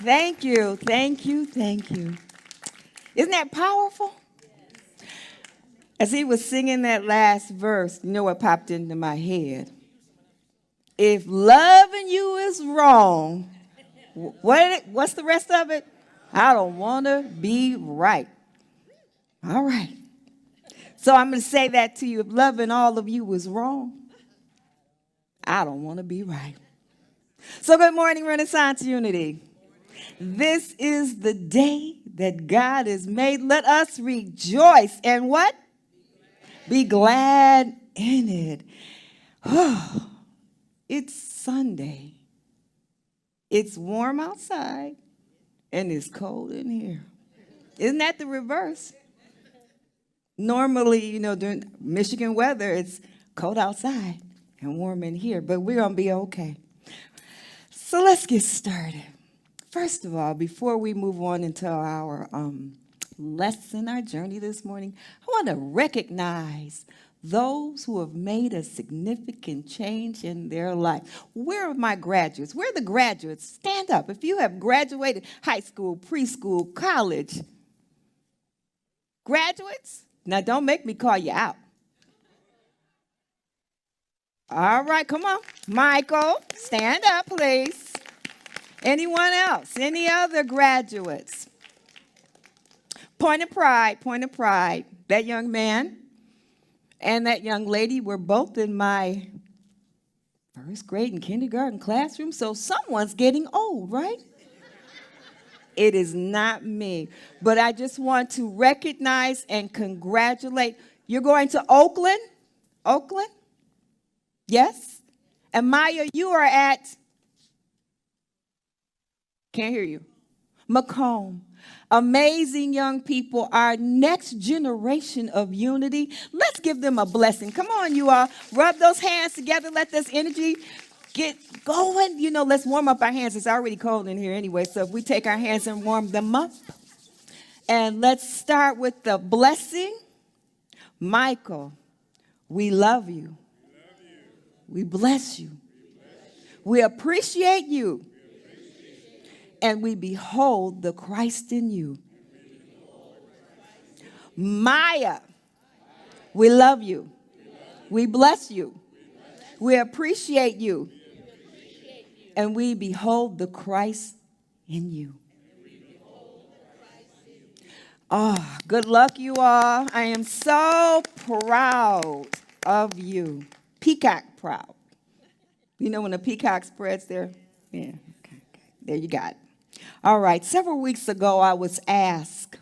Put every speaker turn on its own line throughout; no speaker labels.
Thank you, thank you, thank you. Isn't that powerful? As he was singing that last verse, you know what popped into my head? If loving you is wrong, what's the rest of it? I don't want to be right. All right. So I'm going to say that to you. If loving all of you is wrong, I don't want to be right. So good morning, Renaissance Unity. This is the day that God has made. Let us rejoice and what? Be glad in it. Oh, it's Sunday. It's warm outside and it's cold in here. Isn't that the reverse? Normally, during Michigan weather, it's cold outside and warm in here, but we're going to be okay. So let's get started. First of all, before we move on into our lesson, our journey this morning, I want to recognize those who have made a significant change in their life. Where are my graduates? Where are the graduates? Stand up. If you have graduated high school, preschool, college, graduates, now don't make me call you out. All right, come on. Michael, stand up, please. Anyone else? Any other graduates? Point of pride, point of pride. That young man and that young lady were both in my first grade and kindergarten classroom, so someone's getting old, right? It is not me, but I just want to recognize and congratulate. You're going to Oakland? Oakland? Yes? And Maya, you are at? Can't hear you. Macomb. Amazing young people, our next generation of unity. Let's give them a blessing. Come on, you all. Rub those hands together. Let this energy get going. Let's warm up our hands. It's already cold in here anyway, so if we take our hands and warm them up. And let's start with the blessing. Michael, we love you. We bless you. We appreciate you. And we behold the Christ in you. Maya, we love you. We bless you. We appreciate you. And we behold the Christ in you. Oh, good luck, you all. I am so proud of you. Peacock proud. When a peacock spreads their, yeah, okay. There you got it. All right, several weeks ago, I was asked,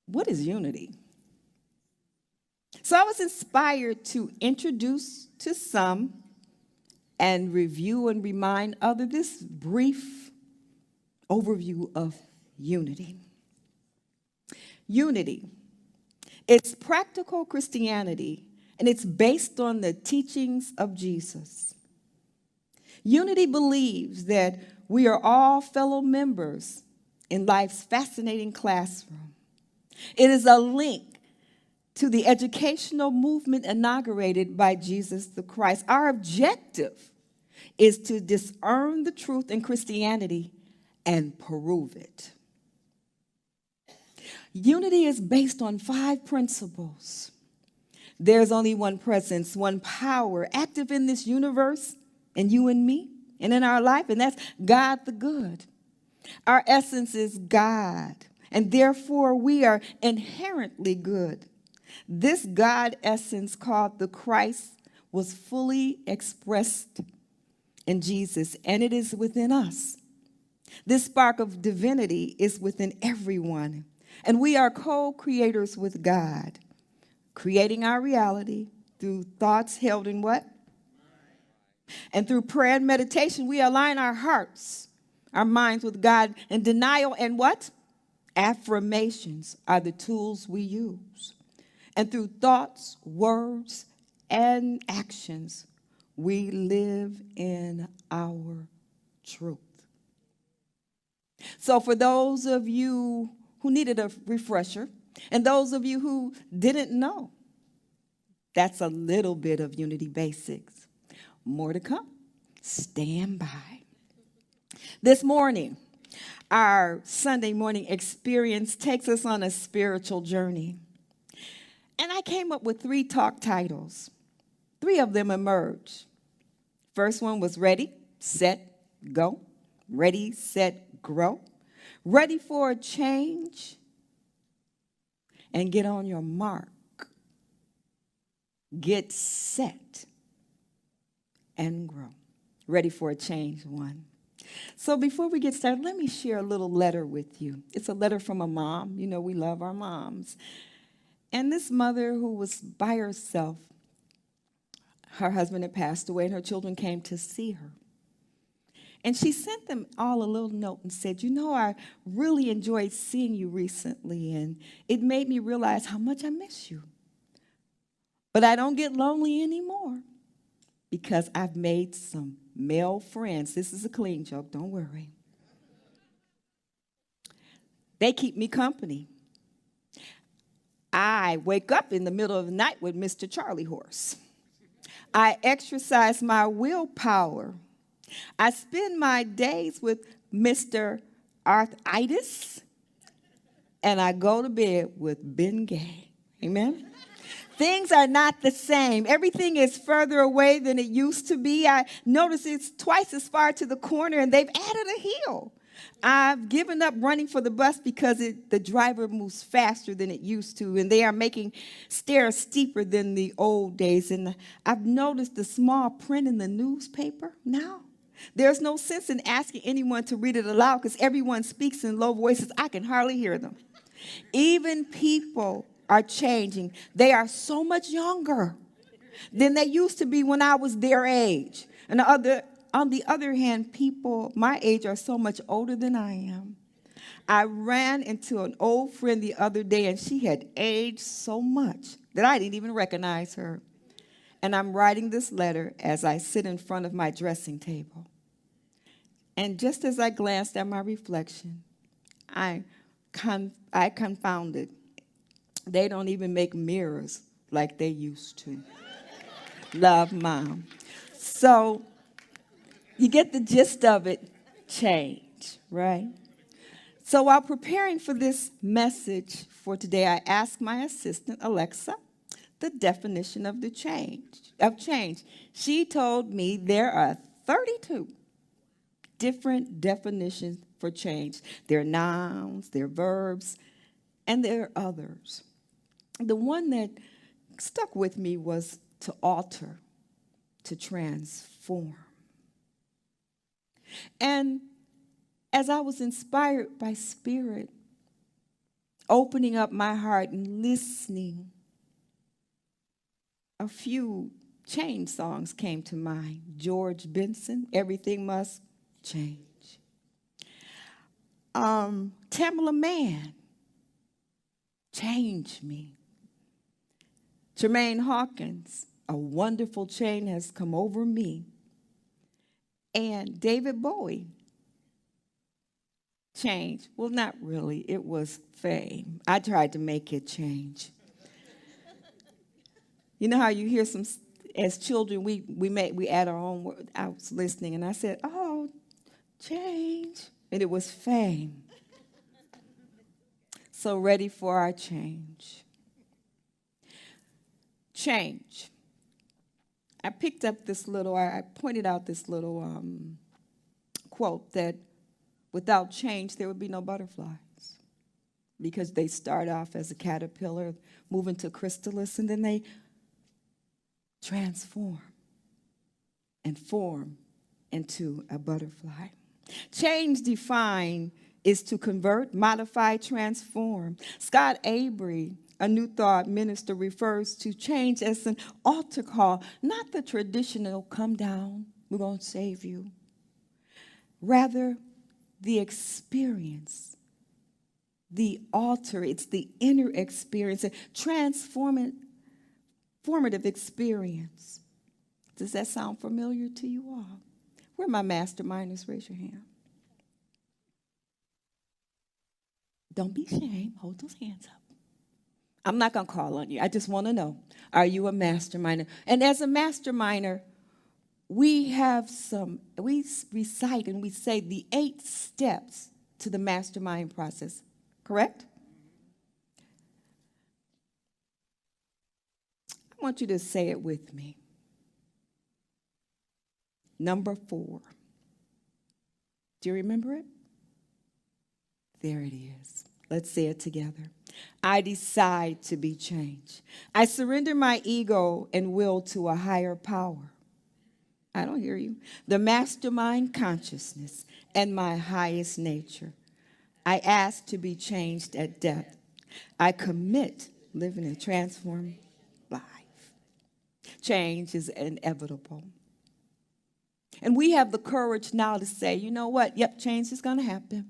what is unity? So I was inspired to introduce to some and review and remind others this brief overview of unity. Unity, it's practical Christianity, and it's based on the teachings of Jesus. Unity believes that we are all fellow members in life's fascinating classroom. It is a link to the educational movement inaugurated by Jesus the Christ. Our objective is to discern the truth in Christianity and prove it. Unity is based on 5 principles. There's only one presence, one power active in this universe, and you and me, and in our life, and that's God the good. Our essence is God, and therefore we are inherently good. This God essence called the Christ was fully expressed in Jesus, and it is within us. This spark of divinity is within everyone, and we are co-creators with God, creating our reality through thoughts held in what? And through prayer and meditation, we align our hearts, our minds with God. And denial and what? Affirmations are the tools we use. And through thoughts, words, and actions, we live in our truth. So for those of you who needed a refresher, and those of you who didn't know, that's a little bit of Unity Basics. More to come. Stand by. This morning, our Sunday morning experience takes us on a spiritual journey. And I came up with 3 talk titles. 3 of them emerged. First one was Ready, Set, Go. Ready, Set, Grow. Ready for a change. And get on your mark. Get set and grow. Ready for a change, 1. So before we get started, let me share a little letter with you. It's a letter from a mom. You know, we love our moms. And this mother who was by herself, her husband had passed away and her children came to see her. And she sent them all a little note and said, you know, I really enjoyed seeing you recently, and it made me realize how much I miss you. But I don't get lonely anymore because I've made some male friends. This is a clean joke, don't worry. They keep me company. I wake up in the middle of the night with Mr. Charlie Horse. I exercise my willpower. I spend my days with Mr. Arthritis, and I go to bed with Ben Gay. Amen? Things are not the same. Everything is further away than it used to be. I notice it's twice as far to the corner, and they've added a hill. I've given up running for the bus because the driver moves faster than it used to, and they are making stairs steeper than the old days. And I've noticed the small print in the newspaper now. There's no sense in asking anyone to read it aloud because everyone speaks in low voices. I can hardly hear them. Even people are changing. They are so much younger than they used to be when I was their age. And on the other hand, people my age are so much older than I am. I ran into an old friend the other day, and she had aged so much that I didn't even recognize her. And I'm writing this letter as I sit in front of my dressing table. And just as I glanced at my reflection, I confounded. They don't even make mirrors like they used to. Love, Mom. So you get the gist of it, change, right? So while preparing for this message for today, I asked my assistant, Alexa, the definition of change. She told me there are 32 different definitions for change. There are nouns, there are verbs, and there are others. The one that stuck with me was to alter, to transform. And as I was inspired by Spirit, opening up my heart and listening, a few change songs came to mind. George Benson, Everything Must Change. Tamala Mann, Change Me. Tremaine Hawkins, A Wonderful Change Has Come Over Me. And David Bowie, Change. Well, not really. It was Fame. I tried to make it change. You know how you hear some, as children, we add our own word. I was listening, and I said, oh, change. And it was Fame. So ready for our change. Change. I picked up this little, I pointed out this little quote that without change, there would be no butterflies because they start off as a caterpillar, move into chrysalis, and then they transform and form into a butterfly. Change defined is to convert, modify, transform. Scott Avery, a New Thought minister, refers to change as an altar call, not the traditional come down, we're going to save you. Rather, the experience, the altar, it's the inner experience, a transformative experience. Does that sound familiar to you all? Where are my masterminders? Raise your hand. Don't be ashamed. Hold those hands up. I'm not going to call on you. I just want to know, are you a masterminder? And as a masterminder, we recite and we say the 8 steps to the mastermind process, correct? I want you to say it with me. Number 4. Do you remember it? There it is. Let's say it together. I decide to be changed. I surrender my ego and will to a higher power. I don't hear you. The mastermind consciousness and my highest nature. I ask to be changed at death. I commit living a transformed life. Change is inevitable. And we have the courage now to say, you know what? Yep, change is going to happen.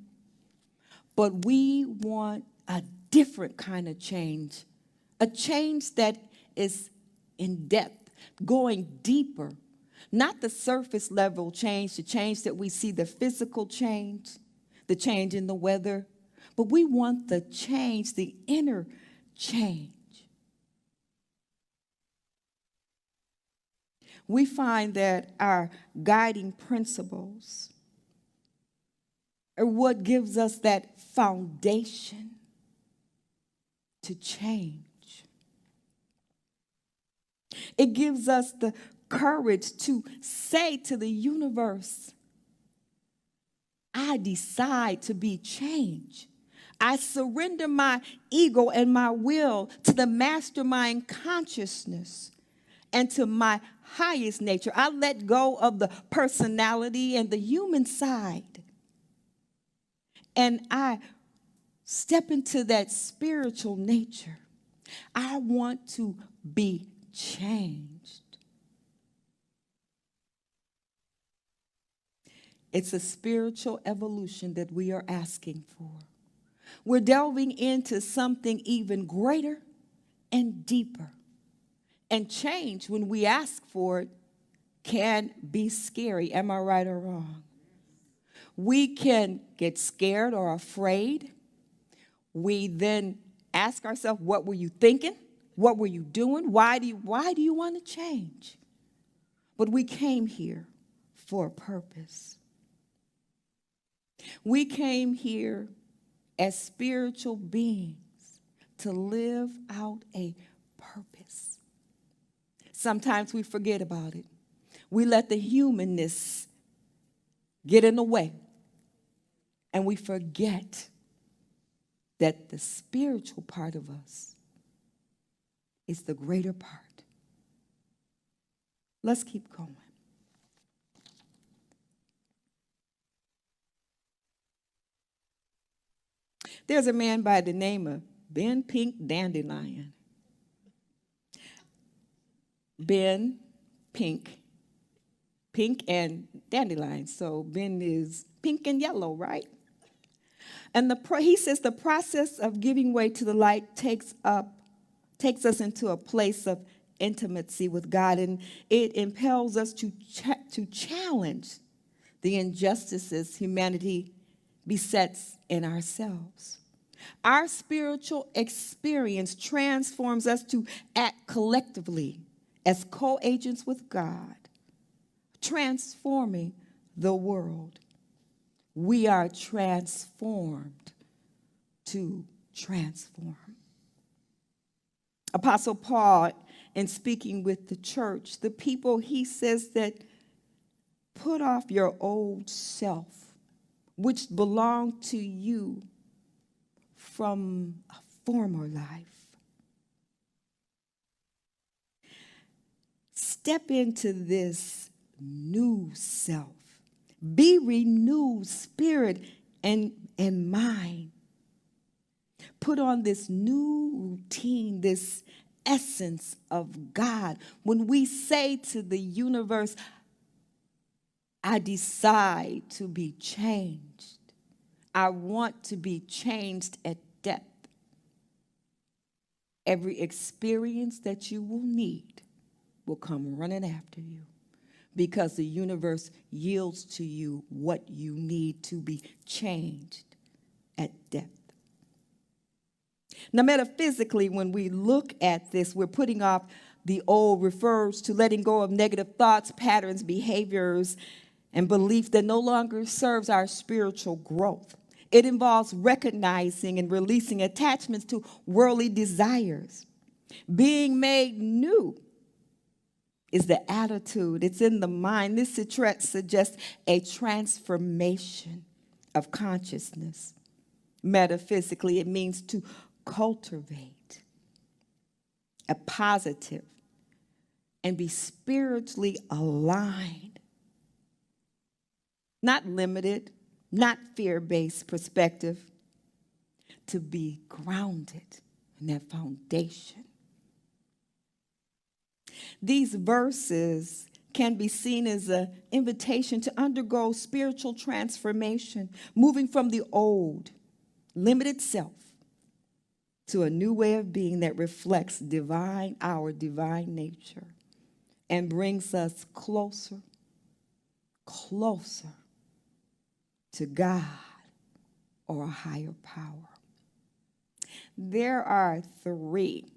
But we want a different kind of change. A change that is in depth, going deeper. Not the surface level change, the change that we see, the physical change, the change in the weather. But we want the change, the inner change. We find that our guiding principles are what gives us that foundation to change. It gives us the courage to say to the universe, I decide to be changed. I surrender my ego and my will to the mastermind consciousness and to my highest nature. I let go of the personality and the human side. And I step into that spiritual nature. I want to be changed. It's a spiritual evolution that we are asking for. We're delving into something even greater and deeper. And change, when we ask for it, can be scary. Am I right or wrong? We can get scared or afraid. We then ask ourselves, what were you thinking? What were you doing? Why do you want to change? But we came here for a purpose. We came here as spiritual beings to live out a purpose. Sometimes we forget about it. We let the humanness get in the way. And we forget that the spiritual part of us is the greater part. Let's keep going. There's a man by the name of Ben Pink Dandelion. Ben Pink and dandelion. So Ben is pink and yellow, right? And he says the process of giving way to the light takes us into a place of intimacy with God, and it impels us to challenge the injustices humanity besets in ourselves. Our spiritual experience transforms us to act collectively as co-agents with God, transforming the world. We are transformed to transform. Apostle Paul, in speaking with the church, the people, he says that put off your old self, which belonged to you from a former life. Step into this new self. Be renewed spirit and mind. Put on this new routine, this essence of God. When we say to the universe, I decide to be changed. I want to be changed at depth. Every experience that you will need will come running after you, because the universe yields to you what you need to be changed at depth. Now, metaphysically, when we look at this, we're putting off the old refers to letting go of negative thoughts, patterns, behaviors, and belief that no longer serves our spiritual growth. It involves recognizing and releasing attachments to worldly desires. Being made new is the attitude. It's in the mind. This suggests a transformation of consciousness. Metaphysically, it means to cultivate a positive and be spiritually aligned, not limited, not fear-based perspective, to be grounded in that foundation. These verses can be seen as an invitation to undergo spiritual transformation, moving from the old, limited self to a new way of being that reflects our divine nature, and brings us closer to God or a higher power. There are three,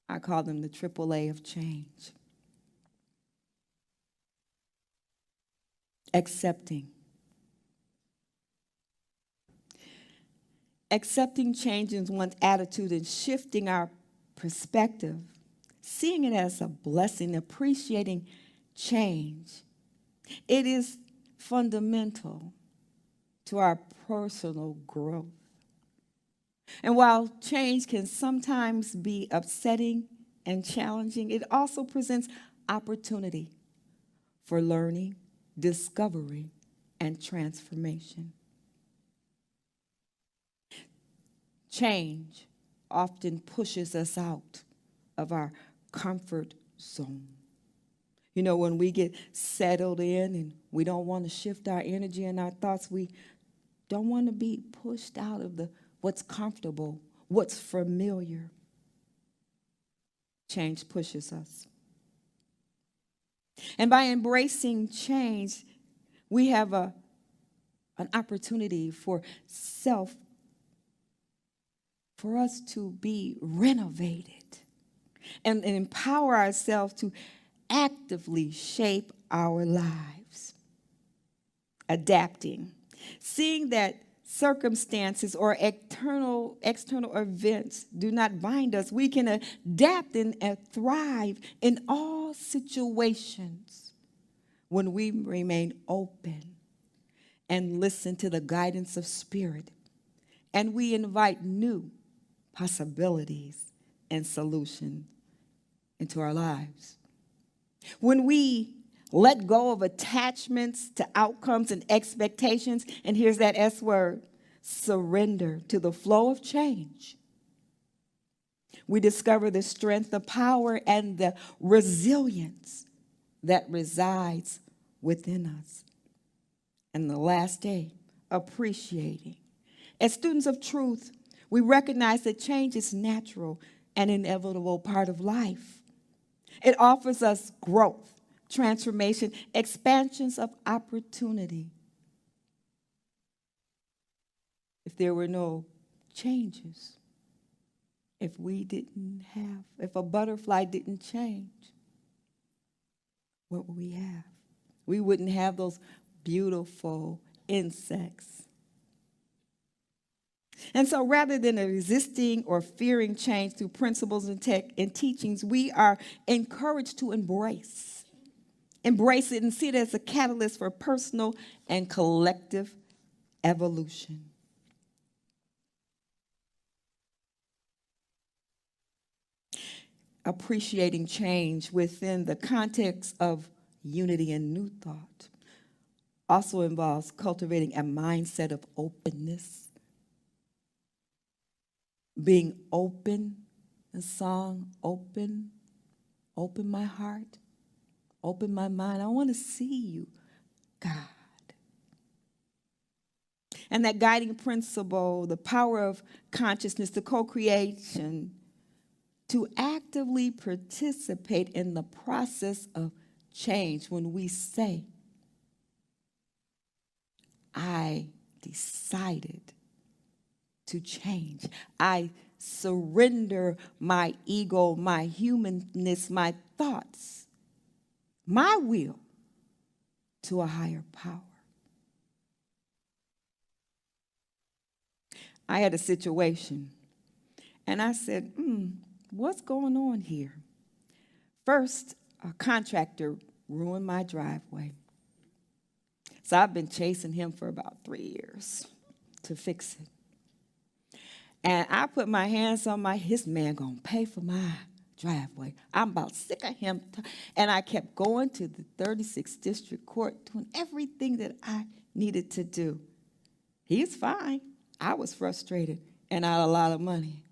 I call them the AAA of change. Accepting changes one's attitude and shifting our perspective, seeing it as a blessing, appreciating change. It is fundamental to our personal growth. And while change can sometimes be upsetting and challenging, it also presents opportunity for learning, discovery, and transformation. Change often pushes us out of our comfort zone. You know, when we get settled in and we don't want to shift our energy and our thoughts, we don't want to be pushed out of what's comfortable, what's familiar. Change pushes us. And by embracing change, we have an opportunity for us to be renovated and empower ourselves to actively shape our lives. Adapting, seeing that circumstances or external events do not bind us, we can adapt and thrive in all situations when we remain open and listen to the guidance of Spirit, and we invite new possibilities and solutions into our lives. When we let go of attachments to outcomes and expectations, and here's that S word, surrender to the flow of change, we discover the strength, the power, and the resilience that resides within us. And the last day, appreciating. As students of truth, we recognize that change is natural and inevitable part of life. It offers us growth, transformation, expansions of opportunity. If there were no changes, if a butterfly didn't change, what would we have? We wouldn't have those beautiful insects. And so rather than resisting or fearing change through principles and teachings, we are encouraged to embrace it and see it as a catalyst for personal and collective evolution. Appreciating change within the context of unity and new thought also involves cultivating a mindset of openness. Being open, the song, open my heart, open my mind. I want to see you, God. And that guiding principle, the power of consciousness, the co-creation, to actively participate in the process of change when we say, I decided to change. I surrender my ego, my humanness, my thoughts, my will to a higher power. I had a situation, and I said, what's going on here? First, a contractor ruined my driveway. So I've been chasing him for about 3 years to fix it. And I put my hands on his man gonna pay for my driveway. I'm about sick of him. And I kept going to the 36th District Court, doing everything that I needed to do. He's fine. I was frustrated and out a lot of money.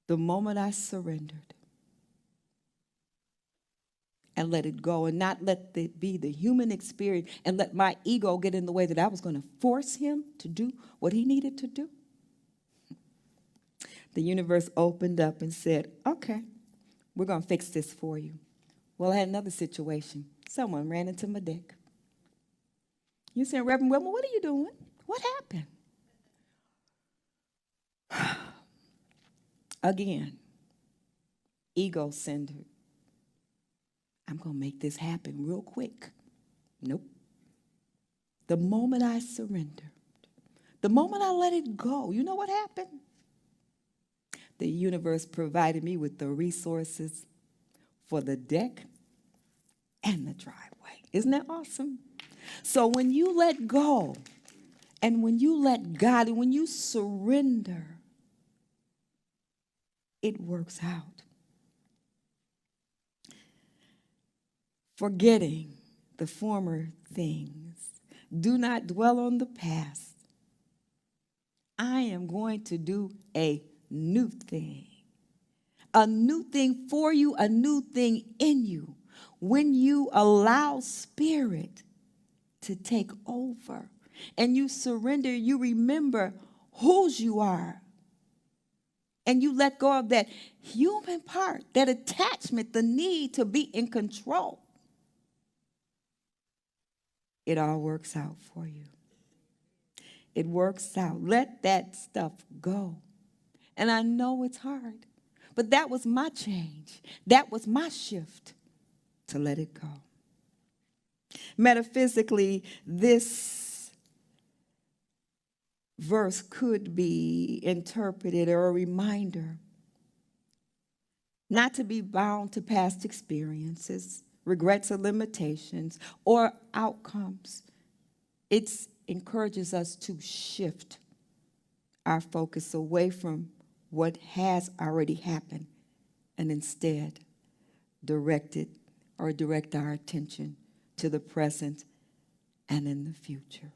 The moment I surrendered and let it go and not let it be the human experience and let my ego get in the way that I was going to force him to do what he needed to do, the universe opened up and said, okay, we're going to fix this for you. Well, I had another situation. Someone ran into my deck. You said, Reverend Wilma, what are you doing? What happened? Again, ego-centered. I'm going to make this happen real quick. Nope. The moment I surrendered, the moment I let it go, you know what happened? The universe provided me with the resources for the deck and the driveway. Isn't that awesome? So when you let go and when you let God and when you surrender, it works out. Forgetting the former things. Do not dwell on the past. I am going to do a new thing. A new thing for you, a new thing in you. When you allow Spirit to take over and you surrender, you remember whose you are. And you let go of that human part, that attachment, the need to be in control. It all works out for you. It works out. Let that stuff go. And I know it's hard, but that was my change. That was my shift to let it go. Metaphysically, this verse could be interpreted or a reminder not to be bound to past experiences, regrets or limitations, or outcomes. It encourages us to shift our focus away from what has already happened and instead direct our attention to the present and in the future.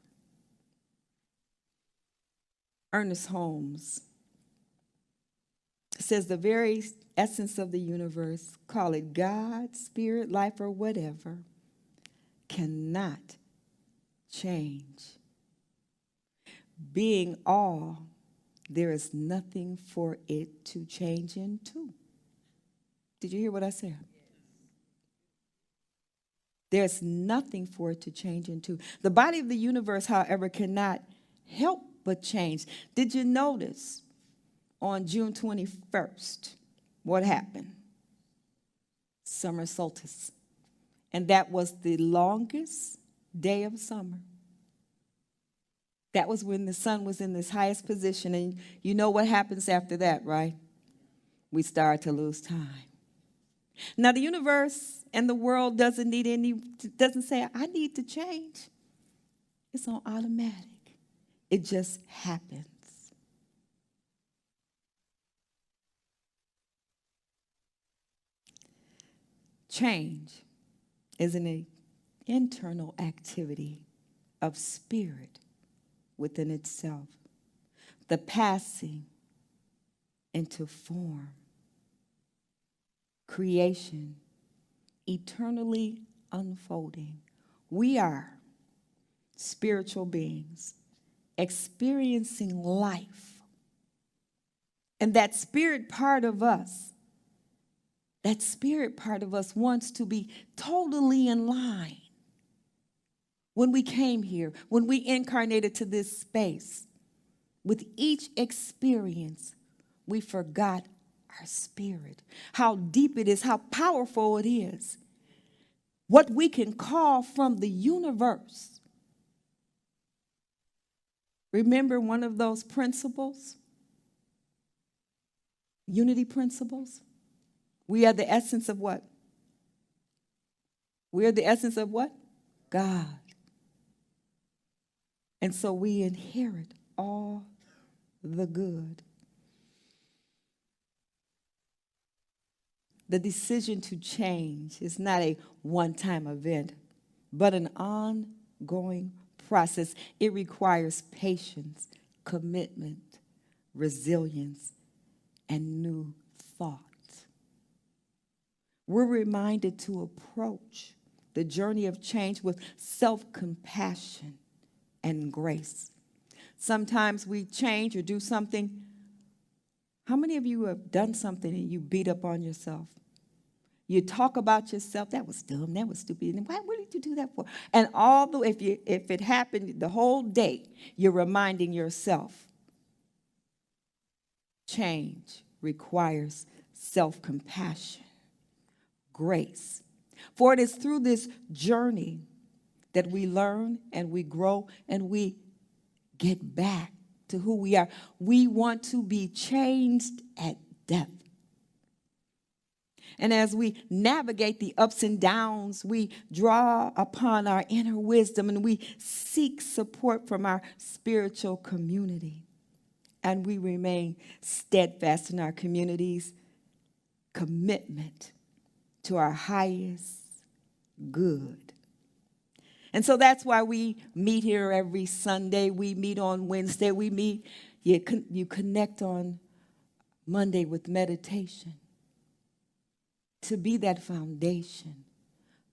Ernest Holmes says the very essence of the universe, call it God, spirit, life, or whatever, cannot change. Being all, there is nothing for it to change into. Did you hear what I said? There's nothing for it to change into. The body of the universe, however, cannot help but change. Did you notice on June 21st what happened? Summer solstice. And that was the longest day of summer. That was when the sun was in this highest position. And you know what happens after that, right? We start to lose time. Now, the universe and the world doesn't say, I need to change. It's on automatic. It just happens. Change is an internal activity of spirit within itself, the passing into form, creation, eternally unfolding. We are spiritual beings experiencing life. And that spirit part of us wants to be totally in line. When we came here, when we incarnated to this space, With each experience, we forgot our spirit, how deep it is, how powerful it is, what we can call from the universe. Remember one of those principles? Unity principles? We are the essence of what? We are the essence of what? God. And so we inherit all the good. The decision to change is not a one-time event, but an ongoing process. It requires patience, commitment, resilience, and new thought. We're reminded to approach the journey of change with self-compassion and grace. Sometimes we change or do something. How many of you have done something and you beat up on yourself? You talk about yourself, that was dumb, that was stupid, and what did you do that for? And if it happened the whole day, you're reminding yourself. Change requires self-compassion, grace. For it is through this journey that we learn and we grow and we get back to who we are. We want to be changed at depth. And as we navigate the ups and downs, we draw upon our inner wisdom and we seek support from our spiritual community. And we remain steadfast in our community's commitment to our highest good. And so that's why we meet here every Sunday. We meet on Wednesday. You connect on Monday with meditation. To be that foundation,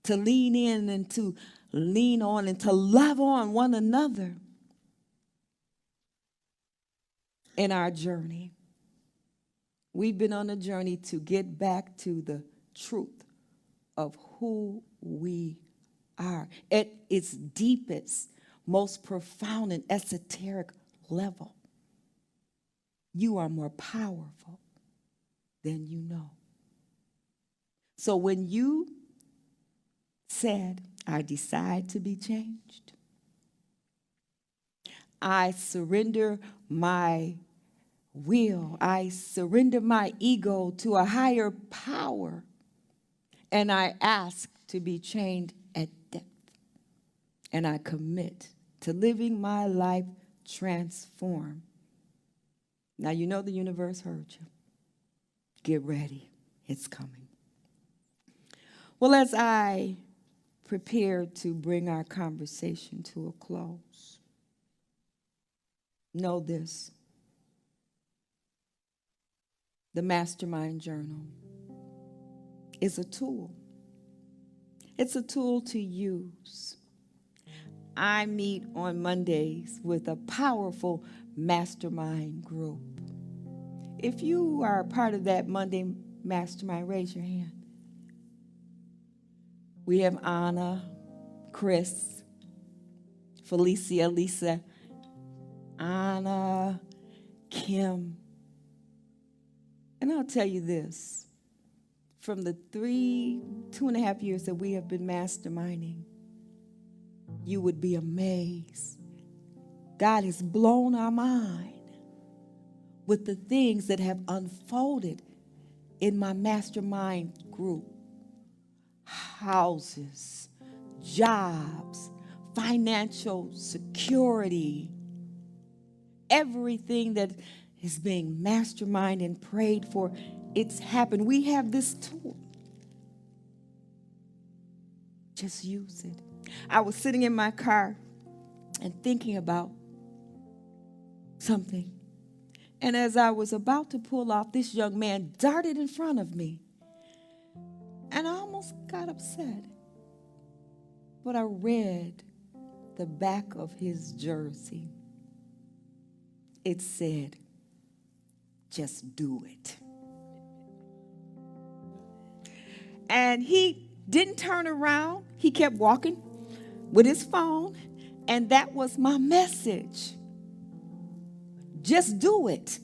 to lean in and to lean on and to love on one another in our journey. We've been on a journey to get back to the truth of who we are at its deepest, most profound and esoteric level. You are more powerful than you know. So when you said, I decide to be changed, I surrender my will, I surrender my ego to a higher power, and I ask to be changed at depth, and I commit to living my life transformed. Now you know the universe heard you. Get ready, it's coming. Well, as I prepare to bring our conversation to a close, know this. The Mastermind Journal is a tool. It's a tool to use. I meet on Mondays with a powerful mastermind group. If you are a part of that Monday mastermind, raise your hand. We have Anna, Chris, Felicia, Lisa, Anna, Kim. And I'll tell you this, from the 2.5 years that we have been masterminding, you would be amazed. God has blown our mind with the things that have unfolded in my mastermind group. Houses, jobs, financial security, everything that is being masterminded and prayed for, it's happened. We have this tool. Just use it. I was sitting in my car and thinking about something. And as I was about to pull off, this young man darted in front of me. And I almost got upset. But I read the back of his jersey. It said, just do it. And he didn't turn around. He kept walking with his phone. And that was my message. Just do it.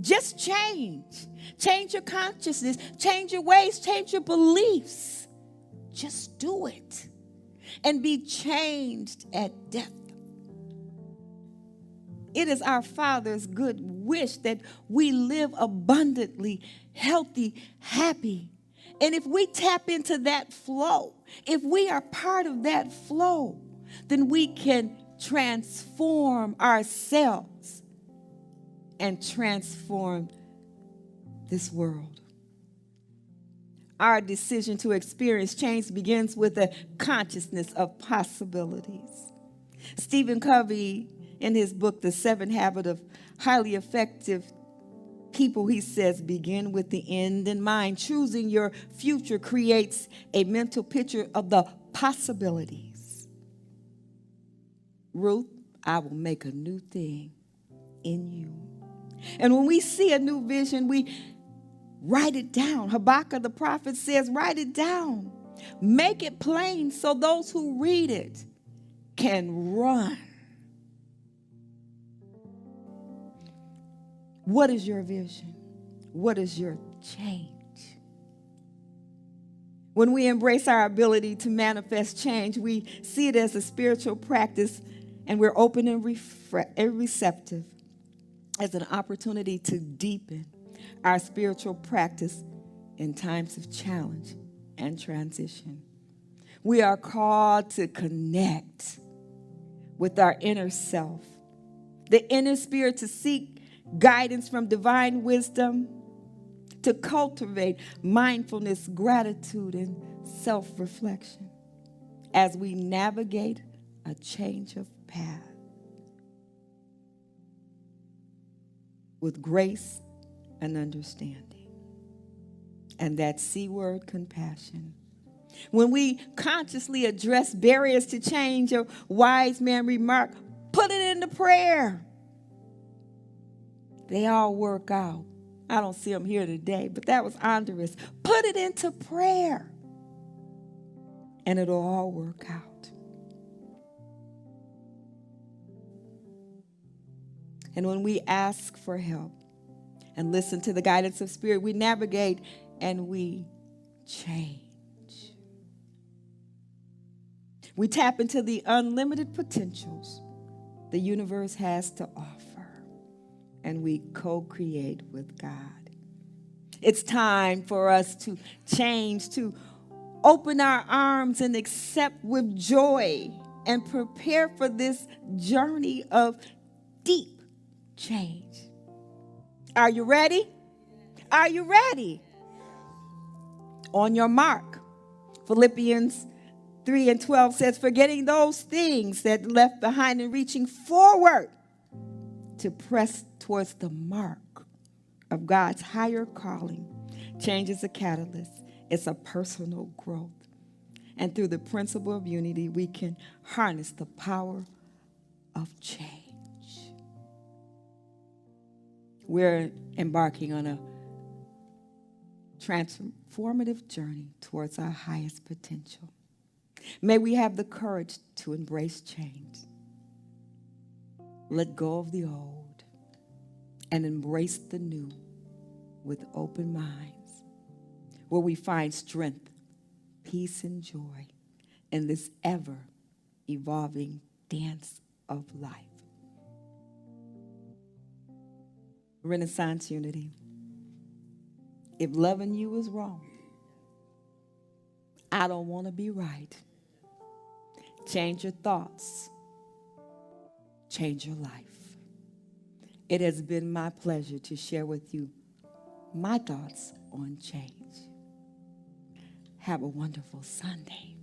Just change. Change your consciousness. Change your ways. Change your beliefs. Just do it. And be changed at death. It is our Father's good wish that we live abundantly, healthy, happy. And if we tap into that flow, if we are part of that flow, then we can transform ourselves and transform this world. Our decision to experience change begins with a consciousness of possibilities. Stephen Covey, in his book, The 7 Habits of Highly Effective People, he says, begin with the end in mind. Choosing your future creates a mental picture of the possibilities. Ruth, I will make a new thing in you. And when we see a new vision, we write it down. Habakkuk the prophet says, write it down. Make it plain so those who read it can run. What is your vision? What is your change? When we embrace our ability to manifest change, we see it as a spiritual practice, and we're open and receptive as an opportunity to deepen our spiritual practice in times of challenge and transition. We are called to connect with our inner self, the inner spirit, to seek guidance from divine wisdom, to cultivate mindfulness, gratitude, and self-reflection as we navigate a change of path with grace and understanding. And that C word, compassion. When we consciously address barriers to change, a wise man remarked, put it into prayer. They all work out. I don't see them here today, but that was Andres. Put it into prayer, and it'll all work out. And when we ask for help and listen to the guidance of Spirit, we navigate and we change. We tap into the unlimited potentials the universe has to offer, and we co-create with God. It's time for us to change, to open our arms and accept with joy and prepare for this journey of deep change. Are you ready? Are you ready? On your mark. Philippians 3:12 says, forgetting those things that left behind and reaching forward to press towards the mark of God's higher calling. Change is a catalyst. It's a personal growth. And through the principle of unity, we can harness the power of change. We're embarking on a transformative journey towards our highest potential. May we have the courage to embrace change, let go of the old, and embrace the new with open minds, where we find strength, peace, and joy in this ever-evolving dance of life. Renaissance Unity. If loving you is wrong, I don't want to be right. Change your thoughts. Change your life. It has been my pleasure to share with you my thoughts on change. Have a wonderful Sunday.